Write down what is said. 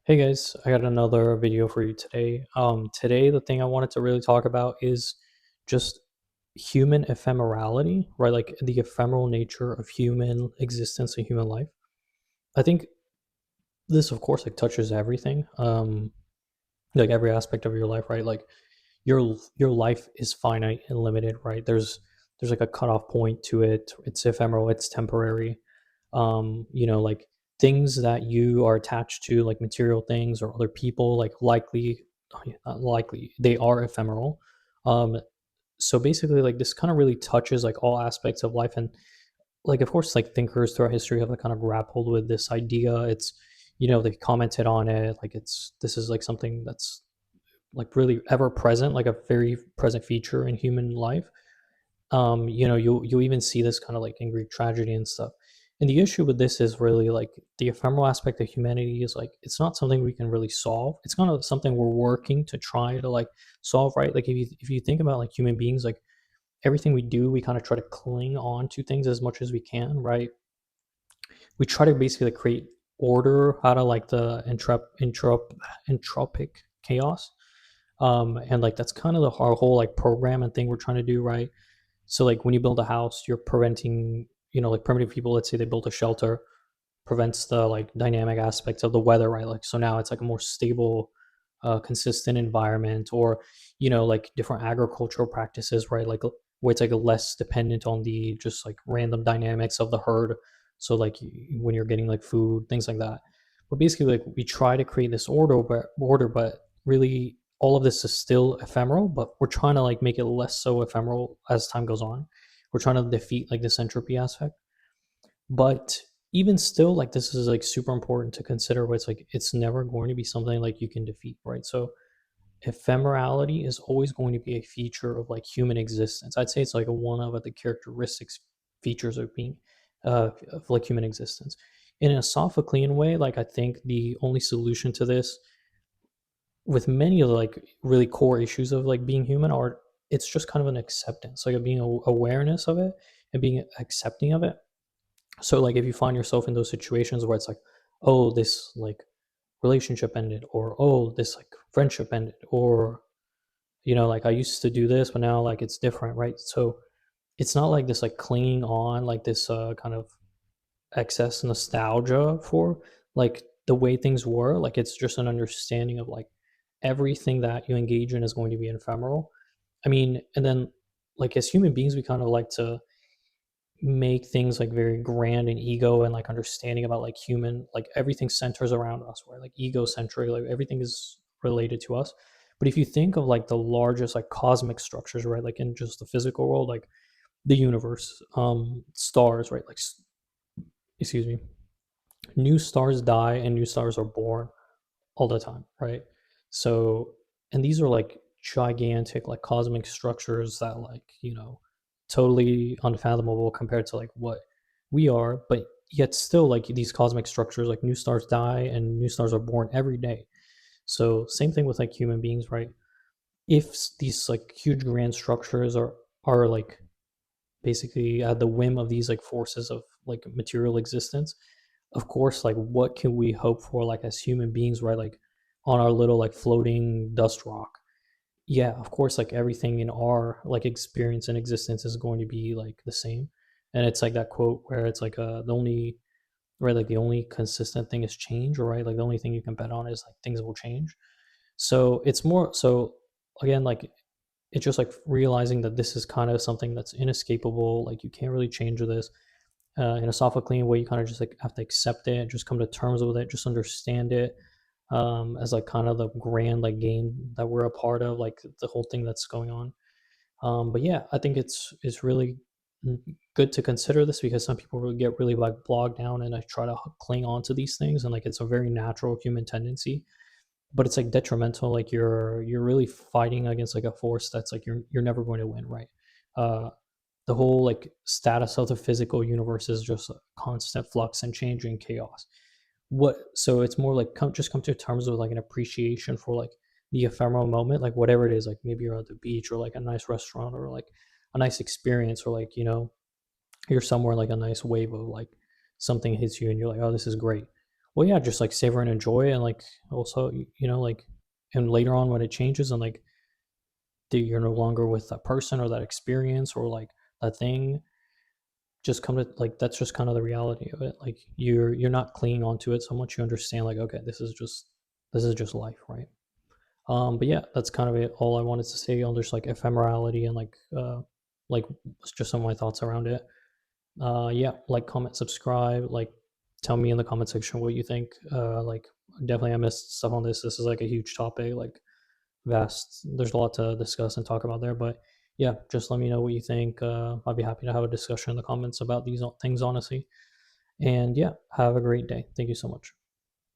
Hey guys, I got another video for you today. Today the thing I wanted to really talk about is just human ephemerality, right? Like the ephemeral nature of human existence and human life. I think this, of course, like touches everything, like every aspect of your life, right? Like your life is finite and limited, right? There's like a cutoff point to it. It's ephemeral. It's temporary. Like things that you are attached to, like material things or other people, like likely, oh, yeah, not likely, they are ephemeral. Um, so basically, like this kind of really touches like all aspects of life, and like of course, like thinkers throughout history have like kind of grappled with this idea. It's they commented on it, like this is like something that's like really ever present, like a very present feature in human life. You'll even see this kind of like in Greek tragedy and stuff. And the issue with this is really like the ephemeral aspect of humanity is like it's not something we can really solve. It's kind of something we're working to try to like solve, right? Like if you think about like human beings, like everything we do, we kind of try to cling on to things as much as we can, right? We try to basically like create order out of like the entropic chaos. And like that's kind of our whole like program and thing we're trying to do, right? So like when you build a house, you're preventing, like primitive people, let's say they built a shelter, prevents the like dynamic aspects of the weather, right? Like so now it's like a more stable, consistent environment, or like different agricultural practices, right? Like where it's like less dependent on the just like random dynamics of the herd. So like when you're getting like food, things like that. But basically, like we try to create this order, but really all of this is still ephemeral. But we're trying to like make it less so ephemeral as time goes on. We're trying to defeat like this entropy aspect. But even still, like this is like super important to consider. Where it's like it's never going to be something like you can defeat, right? So ephemerality is always going to be a feature of like human existence. I'd say it's like a one of the characteristics features of being of like human existence. In a Sophoclean way, like I think the only solution to this, with many of the like really core issues of like being human, are it's just kind of an acceptance, like a being awareness of it and being accepting of it. So like if you find yourself in those situations where it's like, oh, this like relationship ended, or oh, this like friendship ended, or like I used to do this but now like it's different, right? So it's not like this like clinging on, like this kind of excess nostalgia for like the way things were. Like it's just an understanding of like everything that you engage in is going to be ephemeral. I mean, and then like as human beings we kind of like to make things like very grand and ego and like understanding about like human, like everything centers around us, right? Like egocentric, like everything is related to us. But if you think of like the largest like cosmic structures, right, like in just the physical world, like the universe, stars, right, like excuse me, new stars die and new stars are born all the time, right? So, and these are like gigantic, like cosmic structures that, like, totally unfathomable compared to like what we are, but yet still, like these cosmic structures, like new stars die and new stars are born every day. So, same thing with like human beings, right? If these like huge grand structures are like basically at the whim of these like forces of like material existence, of course, like what can we hope for like as human beings, right? Like on our little like floating dust rock. Yeah, of course, like everything in our like experience and existence is going to be like the same. And it's like that quote where it's like the only, right, like the only consistent thing is change, right? Like the only thing you can bet on is like things will change. So it's more so, again, like it's just like realizing that this is kind of something that's inescapable. Like you can't really change this. In a Sophoclean way, you kind of just like have to accept it, just come to terms with it, just understand it, as like kind of the grand like game that we're a part of, like the whole thing that's going on. But yeah, I think it's really good to consider this, because some people really get really like bogged down and I try to cling on to these things, and like it's a very natural human tendency, but it's like detrimental. Like you're really fighting against like a force that's like you're never going to win, right? uh the whole like status of the physical universe is just a constant flux and changing chaos. So it's more like come to terms with like an appreciation for like the ephemeral moment, like whatever it is, like maybe you're at the beach or like a nice restaurant or like a nice experience, or like you're somewhere like a nice wave of like something hits you and you're like, oh, this is great. well, yeah, just like savor and enjoy, and like also, like, and later on when it changes and like you're no longer with that person or that experience or like that thing, just come to like that's just kind of the reality of it. Like you're not clinging onto it so much. You understand like, okay, this is just life, right? But yeah, that's kind of it. All I wanted to say on just like ephemerality and like just some of my thoughts around it. Yeah, like, comment, subscribe, like, tell me in the comment section what you think. Like, definitely I missed stuff on this. This is like a huge topic, like vast. There's a lot to discuss and talk about there, but yeah, just let me know what you think. I'd be happy to have a discussion in the comments about these things, honestly. And yeah, have a great day. Thank you so much.